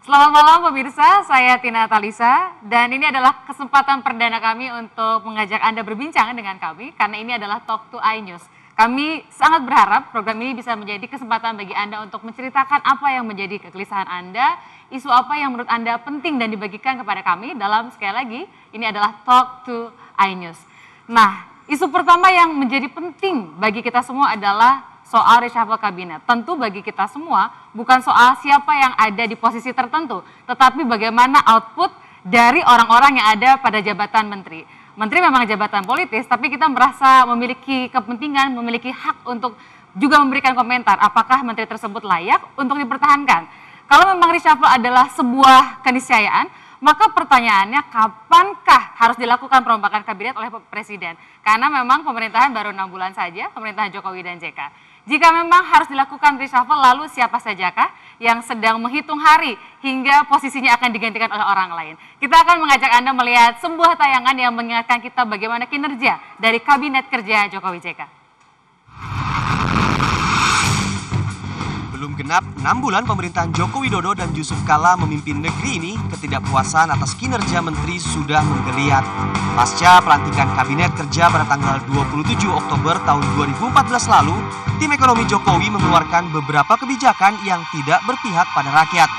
Selamat malam pemirsa, saya Tina Talisa dan ini adalah kesempatan perdana kami untuk mengajak Anda berbincang dengan kami karena ini adalah Talk to iNews. Kami sangat berharap program ini bisa menjadi kesempatan bagi Anda untuk menceritakan apa yang menjadi kegelisahan Anda, isu apa yang menurut Anda penting dan dibagikan kepada kami dalam sekali lagi ini adalah Talk to iNews. Nah, isu pertama yang menjadi penting bagi kita semua adalah soal reshuffle kabinet. Tentu bagi kita semua bukan soal siapa yang ada di posisi tertentu, tetapi bagaimana output dari orang-orang yang ada pada jabatan menteri. Menteri memang jabatan politis, tapi kita merasa memiliki kepentingan, memiliki hak untuk juga memberikan komentar apakah menteri tersebut layak untuk dipertahankan. Kalau memang reshuffle adalah sebuah keniscayaan, maka pertanyaannya kapankah harus dilakukan perombakan kabinet oleh Presiden? Karena memang pemerintahan baru 6 bulan saja, pemerintahan Jokowi dan JK. Jika memang harus dilakukan reshuffle, lalu siapa sajakah yang sedang menghitung hari hingga posisinya akan digantikan oleh orang lain? Kita akan mengajak Anda melihat sebuah tayangan yang mengingatkan kita bagaimana kinerja dari Kabinet Kerja Jokowi JK. Belum genap 6 bulan pemerintahan Joko Widodo dan Yusuf Kala memimpin negeri ini, ketidakpuasan atas kinerja menteri sudah menggeliat. Pasca pelantikan Kabinet Kerja pada tanggal 27 Oktober tahun 2014 lalu, tim ekonomi Jokowi mengeluarkan beberapa kebijakan yang tidak berpihak pada rakyat.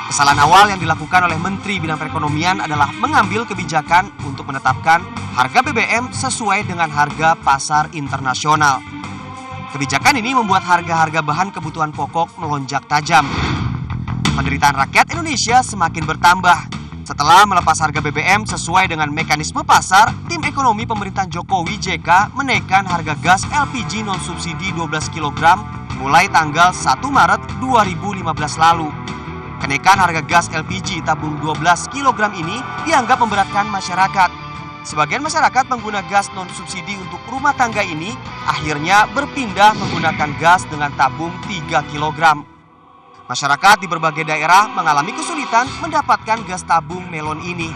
Kesalahan awal yang dilakukan oleh Menteri Bidang Perekonomian adalah mengambil kebijakan untuk menetapkan harga BBM sesuai dengan harga pasar internasional. Kebijakan ini membuat harga-harga bahan kebutuhan pokok melonjak tajam. Penderitaan rakyat Indonesia semakin bertambah. Setelah melepas harga BBM sesuai dengan mekanisme pasar, tim ekonomi pemerintahan Jokowi JK menaikkan harga gas LPG non-subsidi 12 kg mulai tanggal 1 Maret 2015 lalu. Kenaikan harga gas LPG tabung 12 kg ini dianggap memberatkan masyarakat. Sebagian masyarakat pengguna gas non-subsidi untuk rumah tangga ini akhirnya berpindah menggunakan gas dengan tabung 3 kg. Masyarakat di berbagai daerah mengalami kesulitan mendapatkan gas tabung melon ini.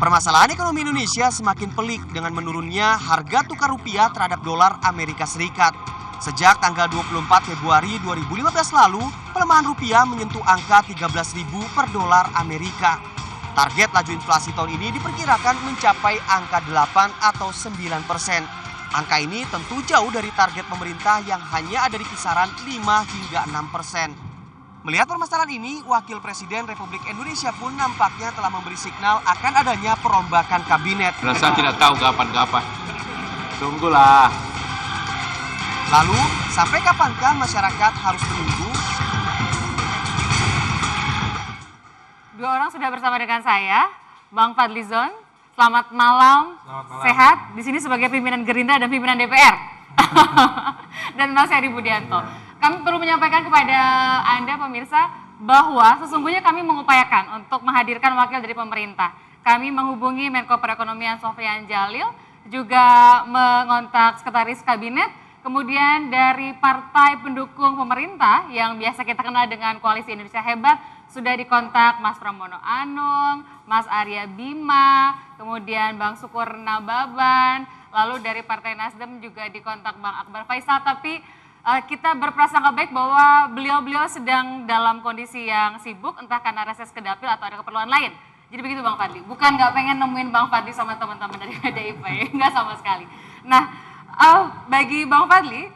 Permasalahan ekonomi Indonesia semakin pelik dengan menurunnya harga tukar rupiah terhadap dolar Amerika Serikat. Sejak tanggal 24 Februari 2015 lalu, pelemahan rupiah menyentuh angka 13.000 per dolar Amerika. Target laju inflasi tahun ini diperkirakan mencapai angka 8 atau 9%. Angka ini tentu jauh dari target pemerintah yang hanya ada di kisaran 5 hingga 6%. Melihat permasalahan ini, Wakil Presiden Republik Indonesia pun nampaknya telah memberi signal akan adanya perombakan kabinet. Saya tidak tahu kapan-kapan. Tunggulah. Lalu, sampai kapankah masyarakat harus menunggu? Dua orang sudah bersama dengan saya, Bang Fadlizon. Selamat malam. Sehat di sini sebagai pimpinan Gerindra dan pimpinan DPR. Dan Mas Heri Budianto. Kami perlu menyampaikan kepada Anda pemirsa bahwa sesungguhnya kami mengupayakan untuk menghadirkan wakil dari pemerintah. Kami menghubungi Menko Perekonomian Sofyan Djalil, juga mengontak Sekretaris Kabinet, kemudian dari partai pendukung pemerintah yang biasa kita kenal dengan Koalisi Indonesia Hebat, sudah dikontak Mas Pramono Anung, Mas Arya Bima, kemudian Bang Sukur Nababan, lalu dari Partai Nasdem juga dikontak Bang Akbar Faisal, tapi kita berprasangka baik bahwa beliau-beliau sedang dalam kondisi yang sibuk, entah karena reses ke dapil atau ada keperluan lain. Jadi begitu Bang Fadli, bukan nggak pengen nemuin Bang Fadli sama teman-teman dari PDIP, nggak sama sekali. Nah, bagi Bang Fadli,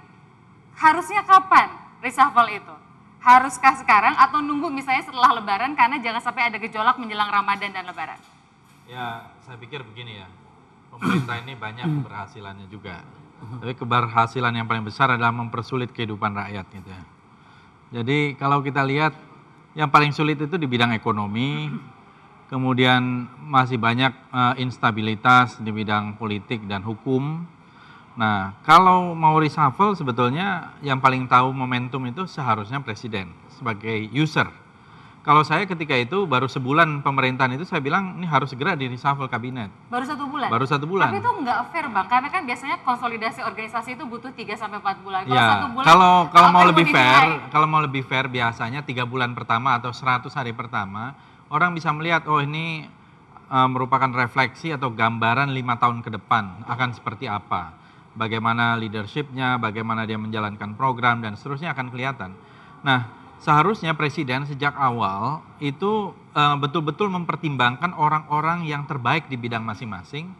harusnya kapan reshuffle itu? Haruskah sekarang atau nunggu misalnya setelah Lebaran karena jangan sampai ada gejolak menjelang Ramadan dan Lebaran? Ya, saya pikir begini ya, pemerintah ini banyak keberhasilannya juga. Tapi keberhasilan yang paling besar adalah mempersulit kehidupan rakyat gitu ya. Jadi kalau kita lihat yang paling sulit itu di bidang ekonomi, kemudian masih banyak instabilitas di bidang politik dan hukum. Nah, kalau mau reshuffle sebetulnya yang paling tahu momentum itu seharusnya presiden sebagai user. Kalau saya ketika itu baru sebulan pemerintahan itu saya bilang ini harus segera di reshuffle kabinet. Baru 1 bulan? Baru 1 bulan. Tapi itu nggak fair Bang, karena kan biasanya konsolidasi organisasi itu butuh 3-4 bulan. Kalau ya, 1 bulan, kalau mau lebih fair biasanya 3 bulan pertama atau 100 hari pertama orang bisa melihat oh ini merupakan refleksi atau gambaran 5 tahun ke depan akan seperti apa. Bagaimana leadershipnya, bagaimana dia menjalankan program dan seterusnya akan kelihatan. Nah, seharusnya presiden sejak awal itu betul-betul mempertimbangkan orang-orang yang terbaik di bidang masing-masing,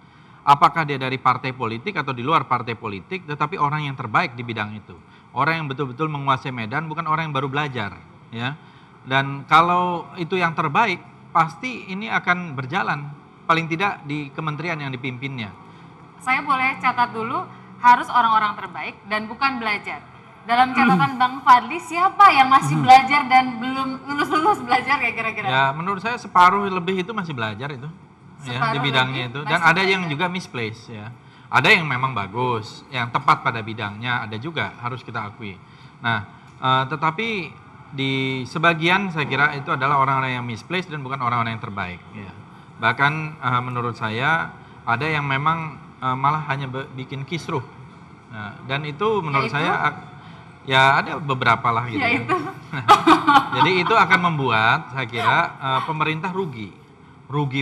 apakah dia dari partai politik atau di luar partai politik, tetapi orang yang terbaik di bidang itu. Orang yang betul-betul menguasai medan, bukan orang yang baru belajar, ya. Dan kalau itu yang terbaik, pasti ini akan berjalan, paling tidak di kementerian yang dipimpinnya. Saya boleh catat dulu, harus orang-orang terbaik dan bukan belajar. Dalam catatan Bang Fadli, siapa yang masih belajar dan belum lulus-lulus belajar ya kira-kira? Ya, menurut saya separuh lebih itu masih belajar itu, ya, di bidangnya itu. Dan ada yang juga misplace, ya. Ada yang memang bagus, yang tepat pada bidangnya, ada juga, harus kita akui. Nah, tetapi di sebagian saya kira itu adalah orang-orang yang misplace dan bukan orang-orang yang terbaik. Ya. Bahkan menurut saya ada yang memang malah hanya bikin kisruh. Nah, dan itu menurut saya ya ada beberapa lah gitu. Ya. Jadi itu akan membuat saya kira pemerintah rugi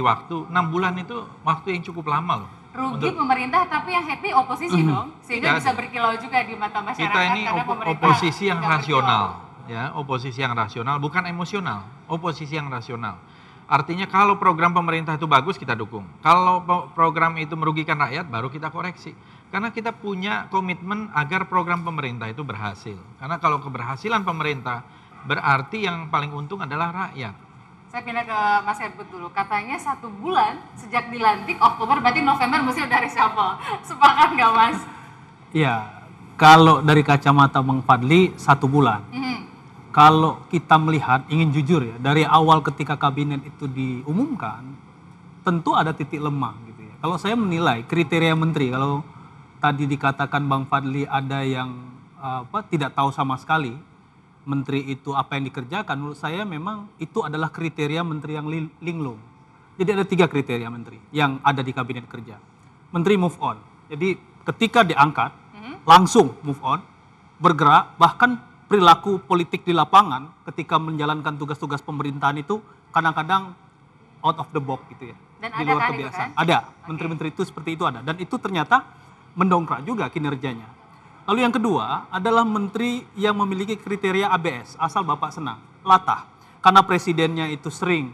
waktu. 6 bulan itu waktu yang cukup lama loh. Rugi pemerintah, tapi yang happy oposisi dong, sehingga bisa berkilau juga di mata masyarakat. Kita ini oposisi yang rasional, ya, oposisi yang rasional, bukan emosional, oposisi yang rasional. Artinya kalau program pemerintah itu bagus kita dukung, kalau program itu merugikan rakyat baru kita koreksi. Karena kita punya komitmen agar program pemerintah itu berhasil. Karena kalau keberhasilan pemerintah berarti yang paling untung adalah rakyat. Saya pindah ke Mas Herbut dulu. Katanya 1 bulan sejak dilantik Oktober, berarti November mesti udah reshuffle. Sepakat nggak Mas? Iya, kalau dari kacamata Bang Fadli 1 bulan. Kalau kita melihat, ingin jujur ya, dari awal ketika kabinet itu diumumkan, tentu ada titik lemah gitu ya. Kalau saya menilai kriteria menteri, kalau tadi dikatakan Bang Fadli ada yang tidak tahu sama sekali menteri itu apa yang dikerjakan, menurut saya memang itu adalah kriteria menteri yang linglung. Jadi ada 3 kriteria menteri yang ada di kabinet kerja. Menteri move on, jadi ketika diangkat langsung move on, bergerak, bahkan perilaku politik di lapangan ketika menjalankan tugas-tugas pemerintahan itu kadang-kadang out of the box gitu ya. Dan di luar kebiasaan. Ada, menteri-menteri itu seperti itu ada, dan itu ternyata mendongkrak juga kinerjanya. Lalu yang kedua adalah menteri yang memiliki kriteria ABS, asal Bapak senang, latah. Karena presidennya itu sering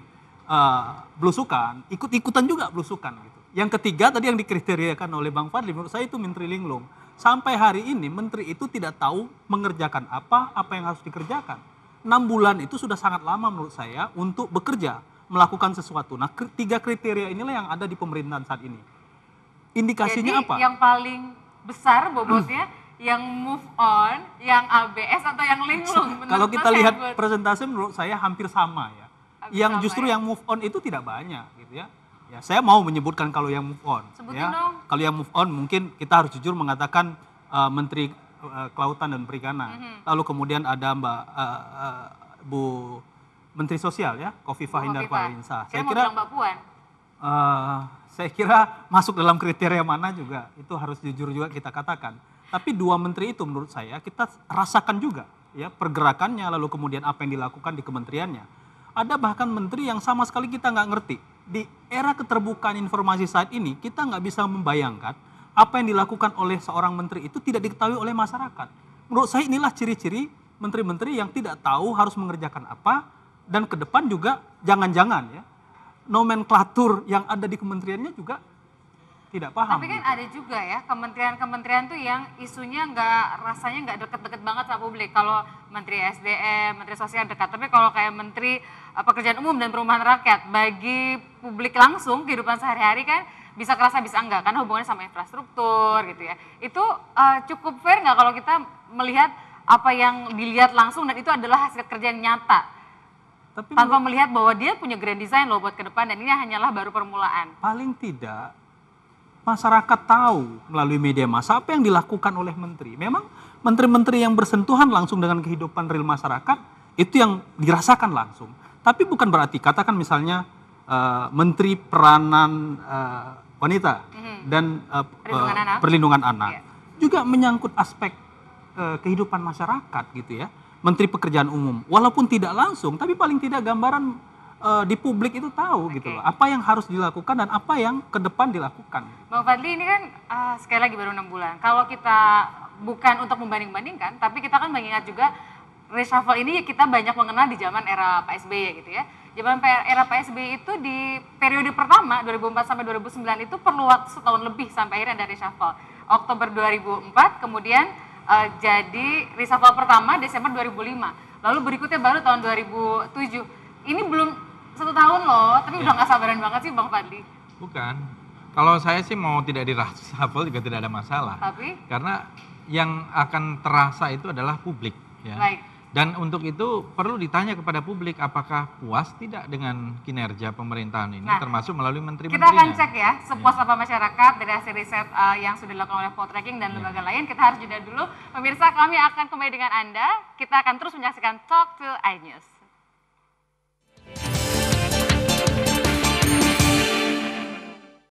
belusukan, ikut-ikutan juga belusukan. Gitu. Yang ketiga tadi yang dikriteriakan oleh Bang Fadli, menurut saya itu menteri linglung. Sampai hari ini menteri itu tidak tahu mengerjakan apa yang harus dikerjakan. 6 bulan itu sudah sangat lama menurut saya untuk bekerja, melakukan sesuatu. Nah 3 kriteria inilah yang ada di pemerintahan saat ini. Indikasinya jadi, apa? Yang paling besar bobotnya yang move on, yang ABS atau yang linglung? Kalau kita lihat presentasi menurut saya hampir sama ya. Yang justru yang move on itu tidak banyak gitu ya. Ya saya mau menyebutkan kalau yang move on. Sebutin ya. dong. Kalau yang move on mungkin kita harus jujur mengatakan Menteri Kelautan dan Perikanan. Lalu kemudian ada Bu Menteri Sosial ya, Khofifah Indar Parawansa. Saya kira Mbak Puan. Saya kira masuk dalam kriteria mana juga, itu harus jujur juga kita katakan. Tapi 2 menteri itu menurut saya kita rasakan juga ya pergerakannya, lalu kemudian apa yang dilakukan di kementeriannya. Ada bahkan menteri yang sama sekali kita nggak ngerti. Di era keterbukaan informasi saat ini kita nggak bisa membayangkan apa yang dilakukan oleh seorang menteri itu tidak diketahui oleh masyarakat. Menurut saya inilah ciri-ciri menteri-menteri yang tidak tahu harus mengerjakan apa, dan ke depan juga jangan-jangan ya nomenklatur yang ada di kementeriannya juga tidak paham. Tapi kan gitu. Ada juga ya kementerian-kementerian tuh yang isunya rasanya nggak deket-deket banget sama publik. Kalau Menteri SDM, Menteri Sosial dekat, tapi kalau kayak Menteri Pekerjaan Umum dan Perumahan Rakyat, bagi publik langsung kehidupan sehari-hari kan bisa kerasa bisa enggak, karena hubungannya sama infrastruktur gitu ya. Itu cukup fair nggak kalau kita melihat apa yang dilihat langsung dan itu adalah hasil kerja nyata? Tapi tanpa melihat bahwa dia punya grand design loh buat ke depan dan ini hanyalah baru permulaan. Paling tidak masyarakat tahu melalui media massa apa yang dilakukan oleh menteri. Memang menteri-menteri yang bersentuhan langsung dengan kehidupan real masyarakat itu yang dirasakan langsung. Tapi bukan berarti katakan misalnya menteri peranan wanita dan perlindungan anak juga menyangkut aspek kehidupan masyarakat gitu ya. Menteri Pekerjaan Umum walaupun tidak langsung tapi paling tidak gambaran di publik itu tahu gitu loh apa yang harus dilakukan dan apa yang ke depan dilakukan. Bang Fadli ini kan sekali lagi baru 6 bulan. Kalau kita bukan untuk membanding-bandingkan, tapi kita kan mengingat juga reshuffle ini kita banyak mengenal di zaman era Pak SBY gitu ya. Zaman era Pak SBY itu di periode pertama 2004 sampai 2009 itu perlu waktu setahun lebih sampai akhirnya ada reshuffle. Oktober 2004 kemudian jadi reshuffle pertama Desember 2005. Lalu berikutnya baru tahun 2007. Ini belum 1 tahun loh, tapi udah nggak sabaran banget sih Bang Fadli. Bukan. Kalau saya sih mau tidak di reshuffle juga tidak ada masalah. Tapi? Karena yang akan terasa itu adalah publik. Ya. Baik. Dan untuk itu perlu ditanya kepada publik apakah puas tidak dengan kinerja pemerintahan ini, termasuk melalui menteri-menterinya. Kita akan cek ya, sepuas apa masyarakat dari hasil riset yang sudah dilakukan oleh Poltreking dan lembaga lain. Kita harus jeda dulu. Pemirsa, kami akan kembali dengan Anda. Kita akan terus menyaksikan Talk to iNews.